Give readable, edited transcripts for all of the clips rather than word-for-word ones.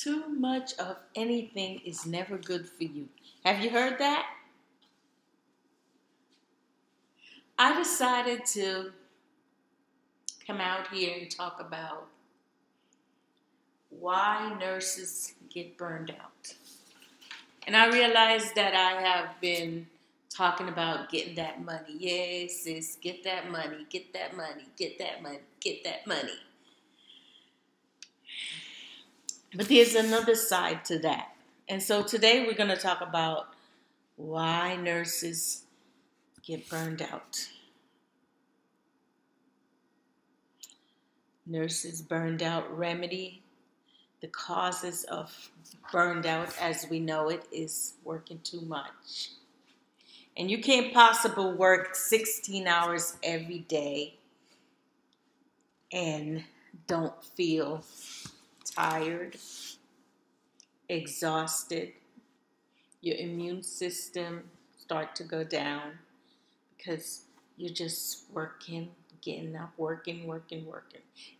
Too much of anything is never good for you. Have you heard that? I decided to come out here and talk about why nurses get burned out. And I realized that I have been talking about getting that money. Yes, sis, get that money, get that money, get that money, get that money. But there's another side to that. And so today we're going to talk about why nurses get burned out. Nurses burned out remedy. The causes of burned out as we know it is working too much. And you can't possibly work 16 hours every day and don't feel tired, exhausted. Your immune system start to go down because you're just working, getting up, working.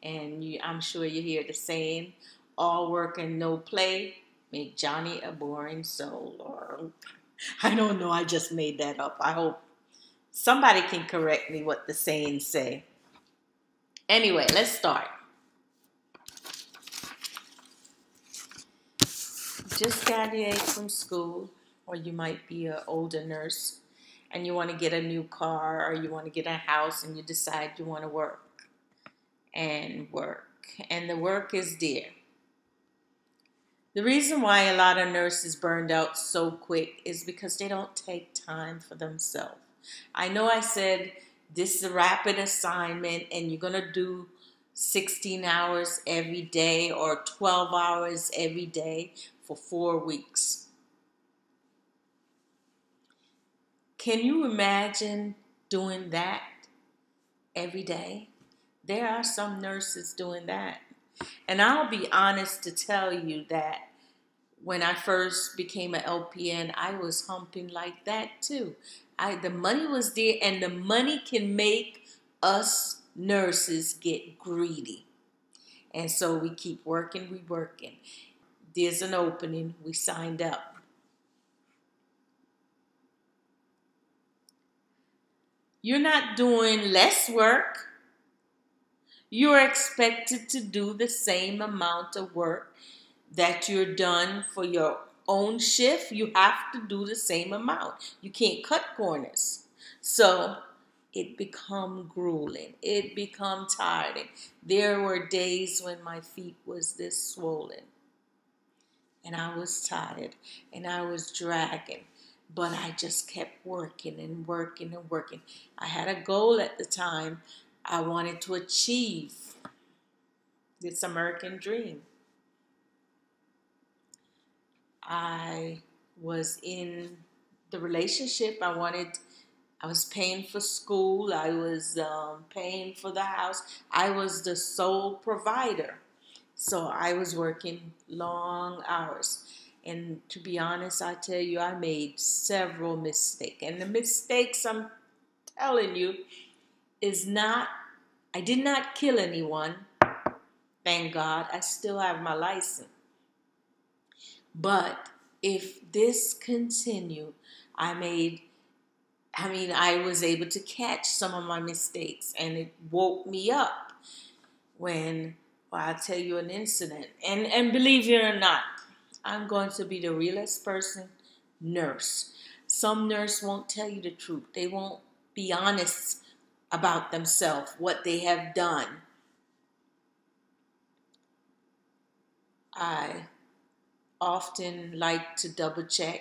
And I'm sure you hear the saying, all work and no play make Johnny a boring soul. Or I don't know, I just made that up. I hope somebody can correct me what the sayings say. Anyway, let's start. Just graduated from school, or you might be an older nurse, and you want to get a new car, or you want to get a house, and you decide you want to work. And the work is there. The reason why a lot of nurses burned out so quick is because they don't take time for themselves. I know I said this is a rapid assignment and you're going to do 16 hours every day or 12 hours every day for 4 weeks. Can you imagine doing that every day? There are some nurses doing that. And I'll be honest to tell you that when I first became an LPN, I was humping like that too. The money was there, and the money can make us nurses get greedy. And so we keep working, There's an opening, we signed up. You're not doing less work. You're expected to do the same amount of work that you're done for your own shift. You have to do the same amount. You can't cut corners. So it become grueling. It become tiring. There were days when my feet was this swollen. And I was tired. And I was dragging. But I just kept working. I had a goal at the time. I wanted to achieve this American dream. I was in the relationship. I was paying for school. I was paying for the house. I was the sole provider. So I was working long hours. And to be honest, I tell you, I made several mistakes. And the mistakes I'm telling you is not, I did not kill anyone. Thank God. I still have my license. But if this continued, I was able to catch some of my mistakes, and it woke me up I'll tell you an incident. And believe it or not, I'm going to be the realest person, nurse. Some nurse won't tell you the truth. They won't be honest about themselves, what they have done. I often like to double check.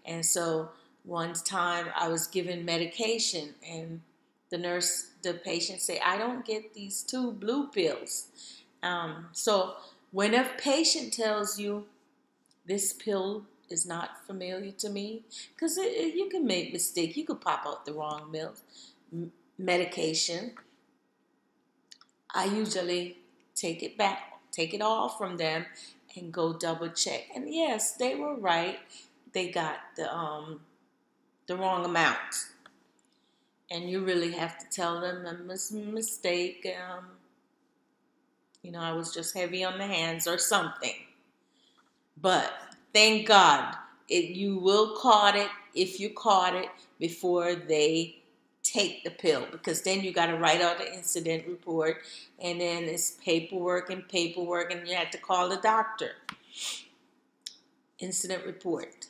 And so one time I was given medication, and the patient said, I don't get these 2 blue pills. So when a patient tells you this pill is not familiar to me, because you can make mistakes. You could pop out the wrong medication. I usually take it back, take it all from them, and go double check. And yes, they were right. They got the wrong amount. And you really have to tell them a mistake. I was just heavy on the hands or something. But thank God, you will caught it if you caught it before they take the pill, because then you got to write out an incident report, and then it's paperwork, and you have to call the doctor. Incident report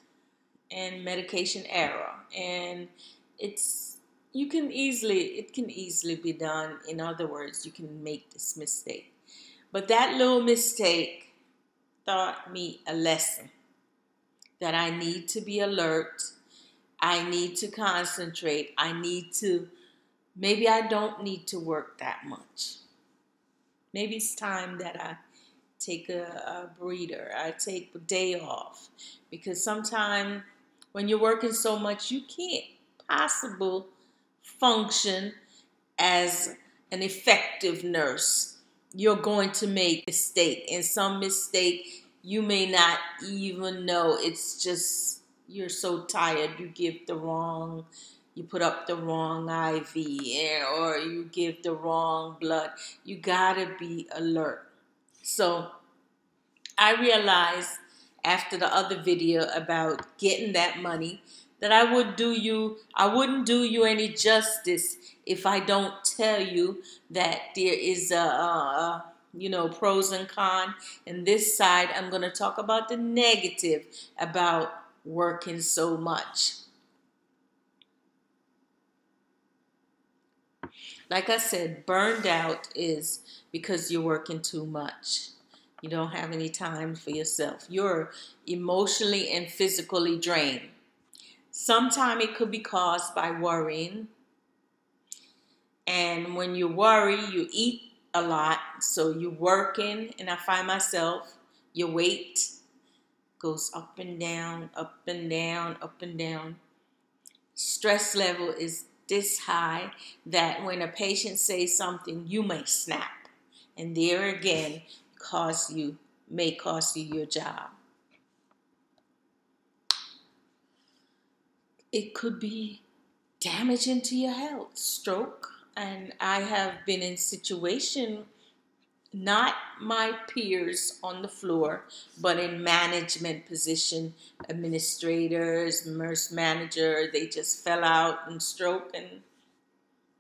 and medication error, and it can easily be done. In other words, you can make this mistake. But that little mistake taught me a lesson that I need to be alert. I need to concentrate. Maybe I don't need to work that much. Maybe it's time that I take a breather. I take a day off. Because sometimes when you're working so much, you can't possibly function as an effective nurse. You're going to make a mistake, and some mistake you may not even know. It's just you're so tired, you put up the wrong IV, or you give the wrong blood. You gotta be alert. So I realized after the other video about getting that money that I wouldn't do you any justice if I don't tell you that there is pros and cons. And this side, I'm going to talk about the negative about working so much. Like I said, burned out is because you're working too much. You don't have any time for yourself. You're emotionally and physically drained. Sometimes it could be caused by worrying. And when you worry, you eat a lot. So you're working, and I find myself, your weight goes up and down, up and down, up and down. Stress level is this high that when a patient says something, you may snap. And there again, may cost you your job. It could be damaging to your health, stroke. And I have been in situation, not my peers on the floor, but in management position, administrators, nurse manager, they just fell out and stroke, and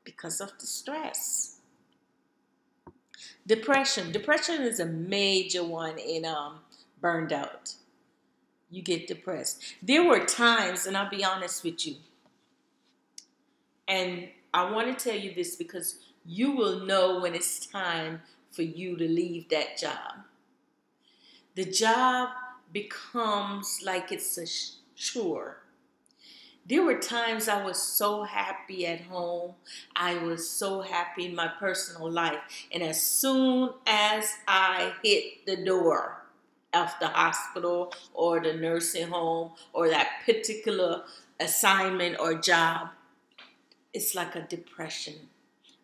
because of the stress. Depression is a major one in burned out. You get depressed. There were times, and I'll be honest with you, and I want to tell you this because you will know when it's time for you to leave that job. The job becomes like it's a chore. There were times I was so happy at home. I was so happy in my personal life. And as soon as I hit the door of the hospital or the nursing home or that particular assignment or job, it's like a depression,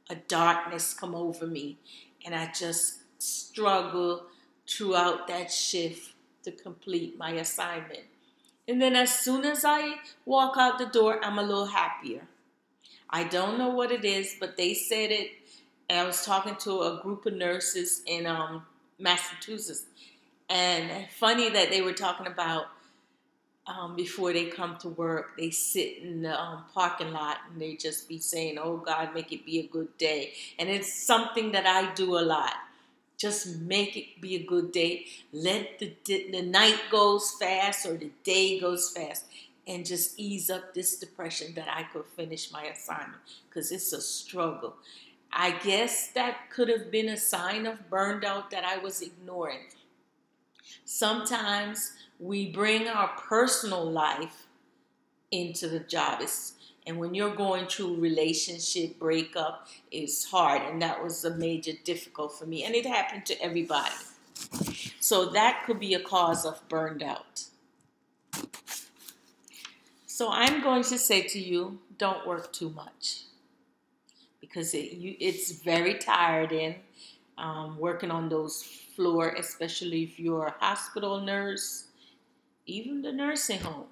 a darkness come over me. And I just struggle throughout that shift to complete my assignment. And then as soon as I walk out the door, I'm a little happier. I don't know what it is, but they said it. And I was talking to a group of nurses in Massachusetts. And funny that they were talking about before they come to work, they sit in the parking lot and they just be saying, "Oh God, make it be a good day." And it's something that I do a lot. Just make it be a good day. Let the night goes fast or the day goes fast, and just ease up this depression that I could finish my assignment, because it's a struggle. I guess that could have been a sign of burned out that I was ignoring. Sometimes we bring our personal life into the job. And when you're going through relationship breakup, it's hard. And that was a major difficult for me. And it happened to everybody. So that could be a cause of burned out. So I'm going to say to you, don't work too much. Because it's very tiring working on those floors, especially if you're a hospital nurse, even the nursing home.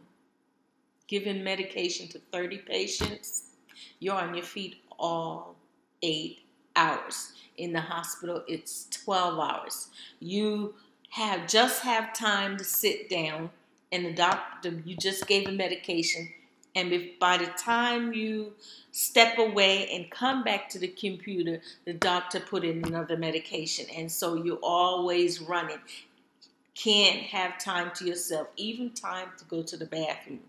Giving medication to 30 patients, you're on your feet all 8 hours. In the hospital, it's 12 hours. You have time to sit down, and the doctor, you just gave a medication, and by the time you step away and come back to the computer, the doctor put in another medication, and so you're always running. Can't have time to yourself, even time to go to the bathroom.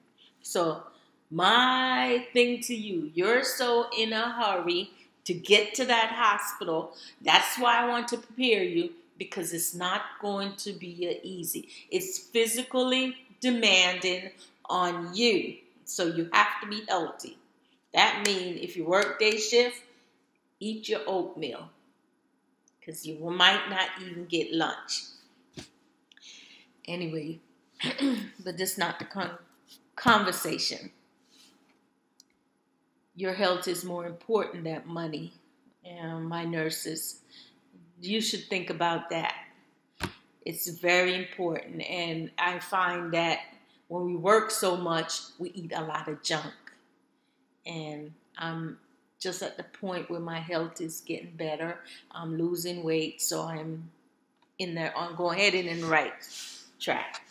So my thing to you, you're so in a hurry to get to that hospital. That's why I want to prepare you, because it's not going to be easy. It's physically demanding on you. So you have to be healthy. That means if you work day shift, eat your oatmeal, because you might not even get lunch. Anyway, but that's not the conversation. Your health is more important than money. And my nurses, you should think about that. It's very important. And I find that when we work so much, we eat a lot of junk. And I'm just at the point where my health is getting better. I'm losing weight, so I'm going ahead and in the right track.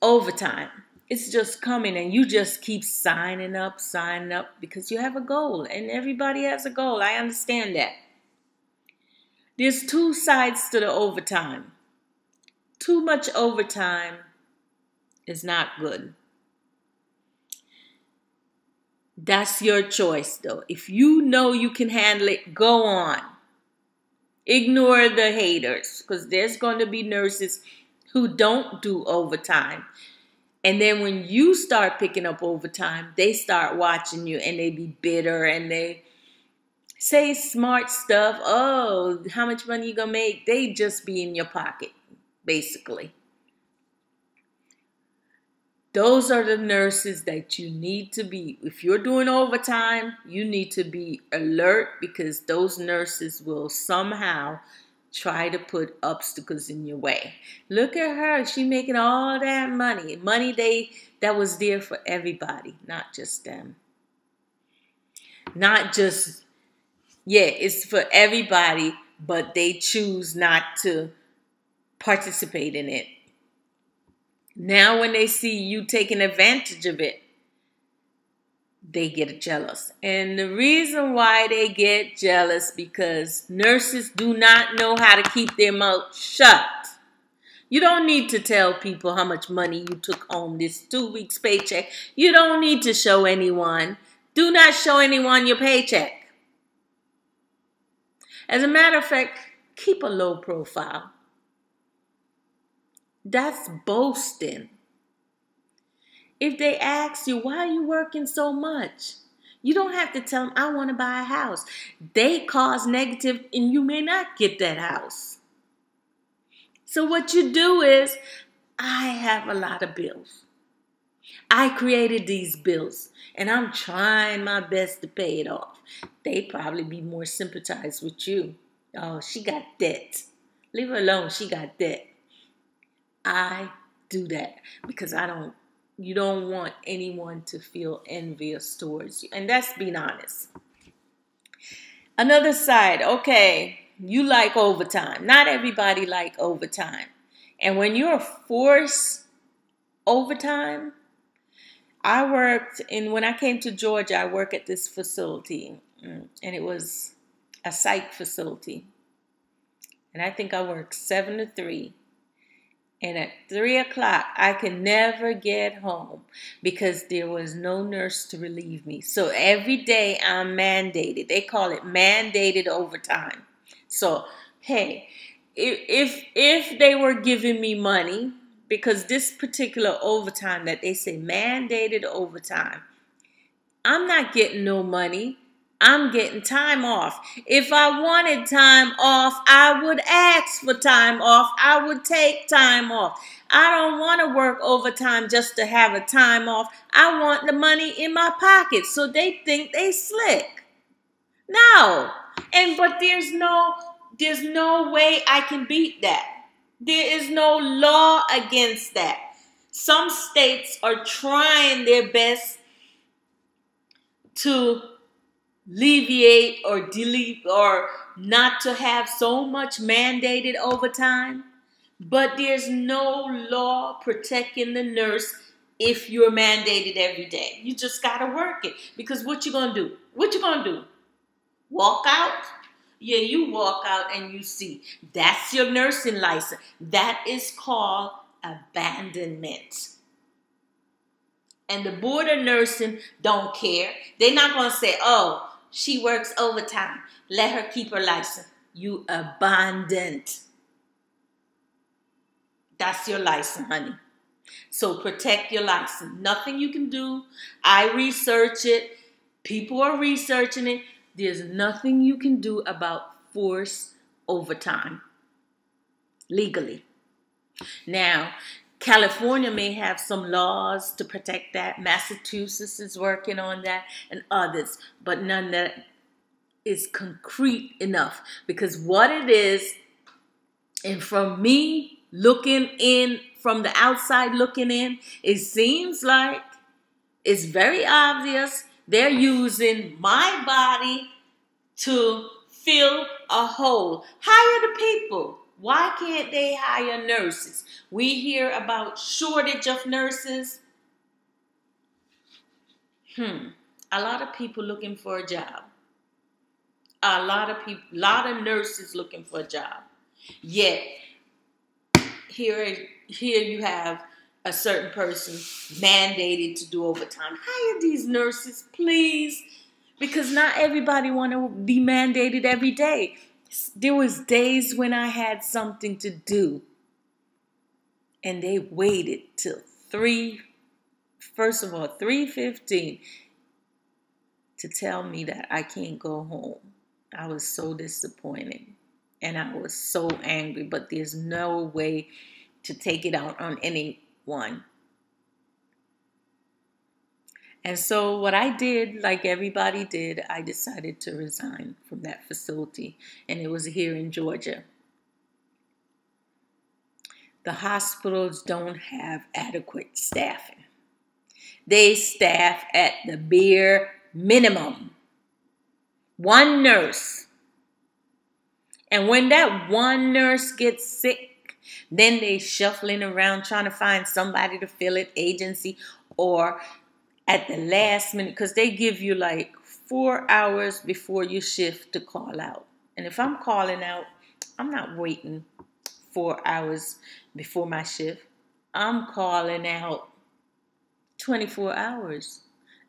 Overtime. It's just coming, and you just keep signing up because you have a goal, and everybody has a goal. I understand that. There's two sides to the overtime. Too much overtime is not good. That's your choice, though. If you know you can handle it, go on. Ignore the haters, because there's going to be nurses who don't do overtime. And then when you start picking up overtime, they start watching you, and they be bitter, and they say smart stuff. Oh, how much money you gonna make? They just be in your pocket, basically. Those are the nurses that you need to be. If you're doing overtime, you need to be alert, because those nurses will somehow try to put obstacles in your way. Look at her. She making all that money. Money that was there for everybody, not just them. Not just, it's for everybody, but they choose not to participate in it. Now when they see you taking advantage of it, they get jealous. And the reason why they get jealous, because nurses do not know how to keep their mouth shut. You don't need to tell people how much money you took home this 2 weeks paycheck. You don't need to show anyone. Do not show anyone your paycheck. As a matter of fact, keep a low profile. That's boasting. If they ask you, why are you working so much? You don't have to tell them, I want to buy a house. They cause negative, and you may not get that house. So what you do is, I have a lot of bills. I created these bills, and I'm trying my best to pay it off. They probably be more sympathized with you. Oh, she got debt. Leave her alone. She got debt. I do that because you don't want anyone to feel envious towards you. And that's being honest. Another side, okay, you like overtime. Not everybody like overtime. And when you're forced overtime, when I came to Georgia, I worked at this facility, and it was a psych facility. And I think I worked 7 to 3. And at 3 o'clock, I could never get home because there was no nurse to relieve me. So every day I'm mandated. They call it mandated overtime. So, hey, if they were giving me money, because this particular overtime that they say mandated overtime, I'm not getting no money. I'm getting time off. If I wanted time off, I would ask for time off. I would take time off. I don't want to work overtime just to have a time off. I want the money in my pocket, so they think they slick. No. But there's no way I can beat that. There is no law against that. Some states are trying their best to alleviate or delete or not to have so much mandated overtime. But there's no law protecting the nurse if you're mandated every day. You just got to work it. Because what you going to do? What you going to do? Walk out? Yeah, you walk out and you see. That's your nursing license. That is called abandonment. And the board of nursing don't care. They're not going to say, oh, she works overtime. Let her keep her license. You abandoned. That's your license, honey. So protect your license. Nothing you can do. I research it. People are researching it. There's nothing you can do about forced overtime legally. Now, California may have some laws to protect that. Massachusetts is working on that and others, but none that is concrete enough. Because what it is, and from me looking in, from the outside looking in, it seems like it's very obvious they're using my body to fill a hole. Hire the people. Why can't they hire nurses? We hear about shortage of nurses. A lot of people looking for a job. A lot of nurses looking for a job. Yet, here you have a certain person mandated to do overtime. Hire these nurses, please. Because not everybody want to be mandated every day. There was days when I had something to do. And they waited till 3:15 to tell me that I can't go home. I was so disappointed. And I was so angry. But there's no way to take it out on anyone. And so what I did, like everybody did, I decided to resign from that facility. And it was here in Georgia. The hospitals don't have adequate staffing. They staff at the bare minimum. One nurse. And when that one nurse gets sick, then they shuffling around trying to find somebody to fill it, agency, or at the last minute, because they give you like 4 hours before your shift to call out. And if I'm calling out, I'm not waiting 4 hours before my shift. I'm calling out 24 hours.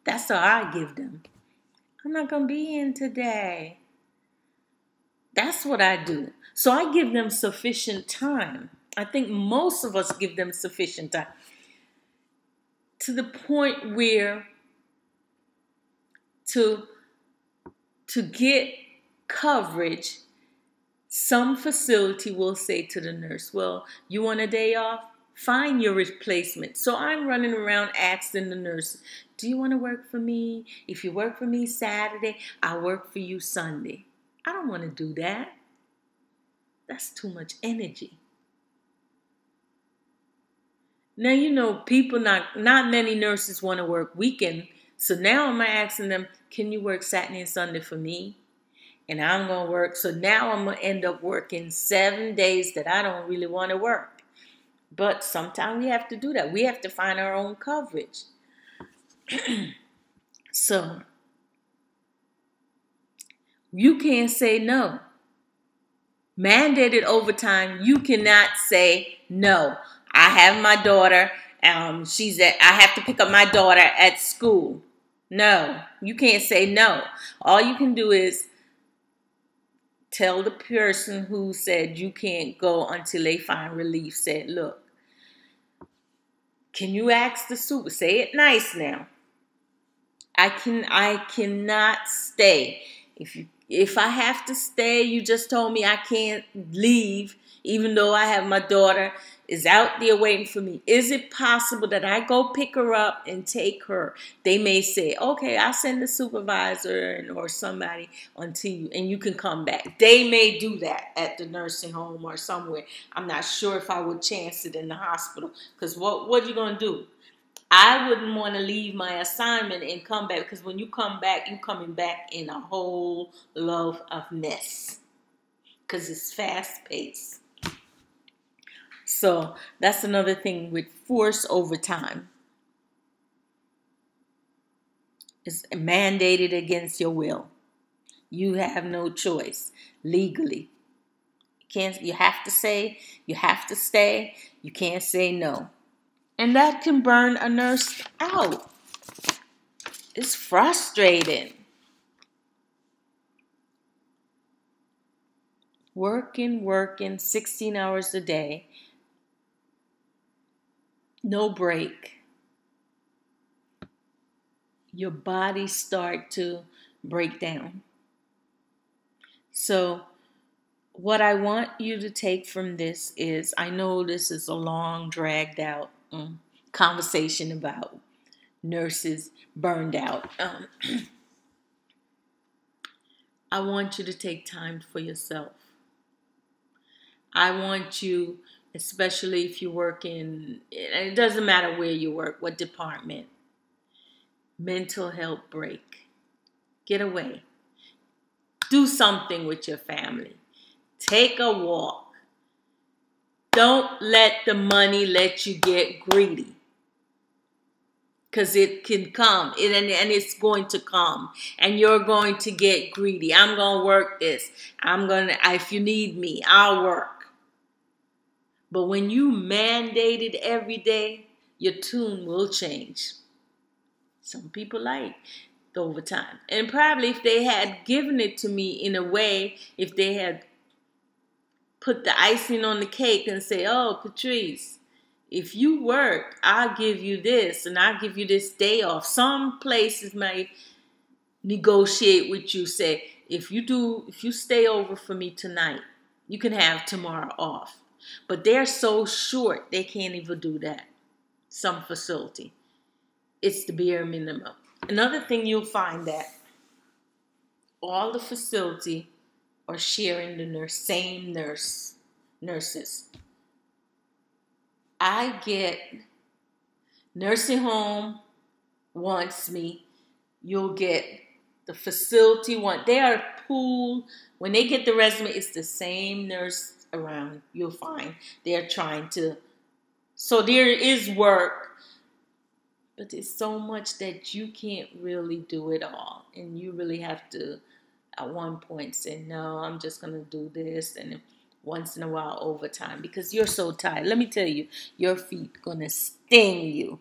That's all I give them. I'm not going to be in today. That's what I do. So I give them sufficient time. I think most of us give them sufficient time. To the point where to get coverage, some facility will say to the nurse, well, you want a day off? Find your replacement. So I'm running around asking the nurse, do you want to work for me? If you work for me Saturday, I'll work for you Sunday. I don't want to do that. That's too much energy. Now, you know, people, not many nurses want to work weekend. So now I'm asking them, can you work Saturday and Sunday for me? And I'm going to work. So now I'm going to end up working 7 days that I don't really want to work. But sometimes we have to do that. We have to find our own coverage. So you can't say no. Mandated overtime, you cannot say no. I have my daughter. I have to pick up my daughter at school. No, you can't say no. All you can do is tell the person who said you can't go until they find relief. Said, look, can you ask the super? Say it nice now. I cannot stay. If I have to stay, you just told me I can't leave, even though I have my daughter is out there waiting for me. Is it possible that I go pick her up and take her? They may say, okay, I'll send the supervisor or somebody until you, and you can come back. They may do that at the nursing home or somewhere. I'm not sure if I would chance it in the hospital, because what are you going to do? I wouldn't want to leave my assignment and come back, because when you come back, you're coming back in a whole lot of mess, because it's fast-paced. So that's another thing with forced overtime. It's mandated against your will. You have no choice legally. You have to say, you have to stay. You can't say no. And that can burn a nurse out. It's frustrating. Working 16 hours a day. No break. Your body start to break down. So what I want you to take from this is, I know this is a long, dragged out conversation about nurses burned out. I want you to take time for yourself. I want you, especially if you work in, and it doesn't matter where you work, what department, mental health break. Get away. Do something with your family. Take a walk. Don't let the money let you get greedy. Because it can come, and it's going to come, and you're going to get greedy. I'm going to work this. If you need me, I'll work. But when you mandate it every day, your tune will change. Some people like the overtime. And probably if they had given it to me in a way, if they had put the icing on the cake and say, oh, Patrice, if you work, I'll give you this and I'll give you this day off. Some places might negotiate with you, say, if you stay over for me tonight, you can have tomorrow off. But they're so short, they can't even do that. Some facility. It's the bare minimum. Another thing you'll find that all the facility are sharing the same nurses. I get nursing home wants me. You'll get the facility want. They are pooled. When they get the resume, it's the same nurse around. You'll find they're trying to. So there is work, but there's so much that you can't really do it all, and you really have to, at one point, say, no, I'm just gonna do this, and once in a while overtime, because you're so tired. Let me tell you, your feet gonna sting you.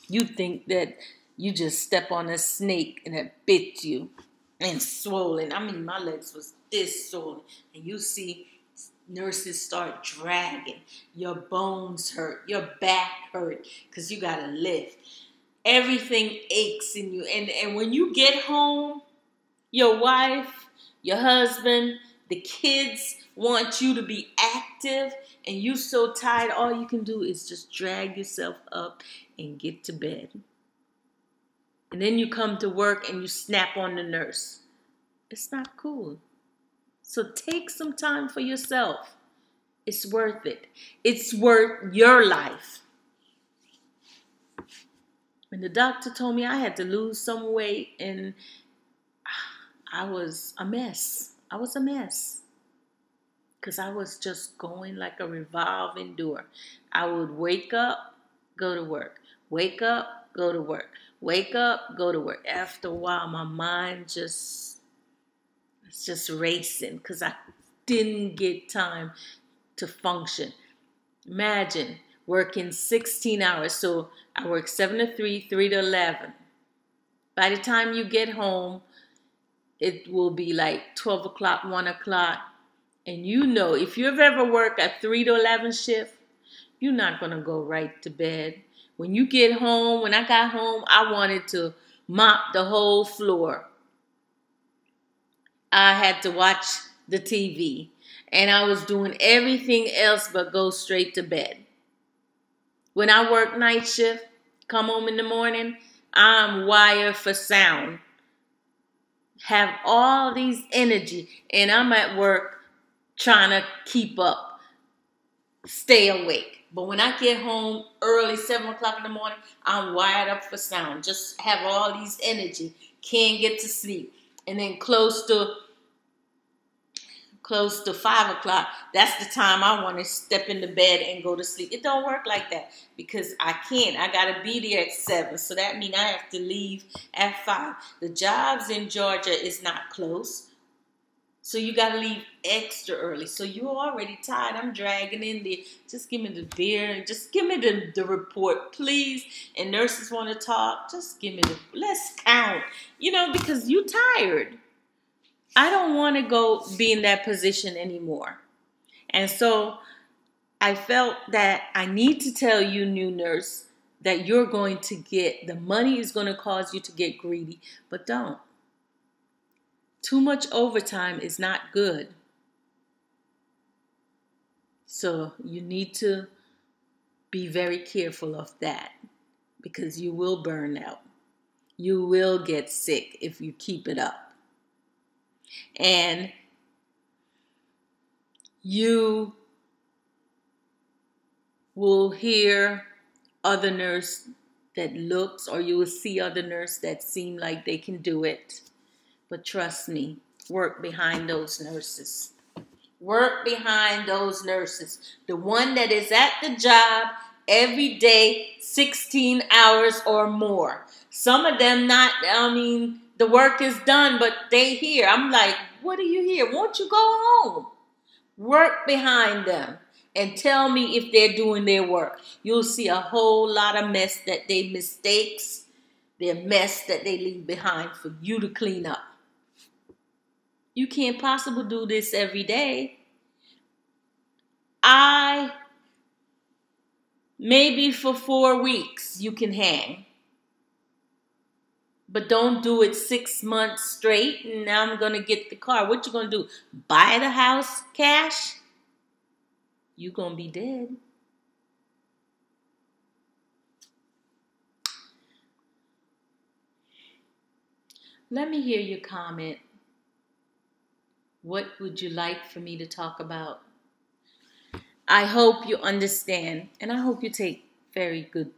You think that you just step on a snake and it bit you and swollen. I mean, my legs was this swollen, and you see nurses start dragging. Your bones hurt, your back hurt, because you gotta lift. Everything aches in you, and when you get home, your wife, your husband, the kids want you to be active, and you so tired, all you can do is just drag yourself up and get to bed. And then you come to work and you snap on the nurse. It's not cool. So take some time for yourself. It's worth it. It's worth your life. When the doctor told me I had to lose some weight, and I was a mess. Because I was just going like a revolving door. I would wake up, go to work. Wake up, go to work. Wake up, go to work. After a while, my mind it's just racing, because I didn't get time to function. Imagine working 16 hours. So I work 7 to 3, 3 to 11. By the time you get home, it will be like 12 o'clock, 1 o'clock. And you know, if you've ever worked a 3 to 11 shift, you're not going to go right to bed. When you get home, when I got home, I wanted to mop the whole floor. I had to watch the TV. And I was doing everything else but go straight to bed. When I work night shift, come home in the morning, I'm wired for sound. Have all these energy, and I'm at work trying to keep up, stay awake. But when I get home early, 7 o'clock in the morning, I'm wired up for sound. Just have all these energy, can't get to sleep. And then close to close to 5 o'clock, that's the time I want to step in the bed and go to sleep. It don't work like that because I can't. I got to be there at 7. So that means I have to leave at 5. The jobs in Georgia is not close. So you got to leave extra early. So you're already tired. I'm dragging in there. Just give me the beer. Just give me the report, please. And nurses want to talk. Just give me let's count. Because you're tired. I don't want to go be in that position anymore. And so I felt that I need to tell you, new nurse, that you're going to the money is going to cause you to get greedy, but don't. Too much overtime is not good. So you need to be very careful of that because you will burn out. You will get sick if you keep it up. And you will hear other nurse that looks, or you will see other nurse that seem like they can do it. But trust me, work behind those nurses. Work behind those nurses. The one that is at the job every day, 16 hours or more. Some of them the work is done, but they here. I'm like, what are you here? Won't you go home? Work behind them and tell me if they're doing their work. You'll see a whole lot of mess mistakes, their mess that they leave behind for you to clean up. You can't possibly do this every day. Maybe for 4 weeks you can hang. But don't do it 6 months straight and now I'm going to get the car. What you going to do? Buy the house cash? You're going to be dead. Let me hear your comment. What would you like for me to talk about? I hope you understand, and I hope you take very good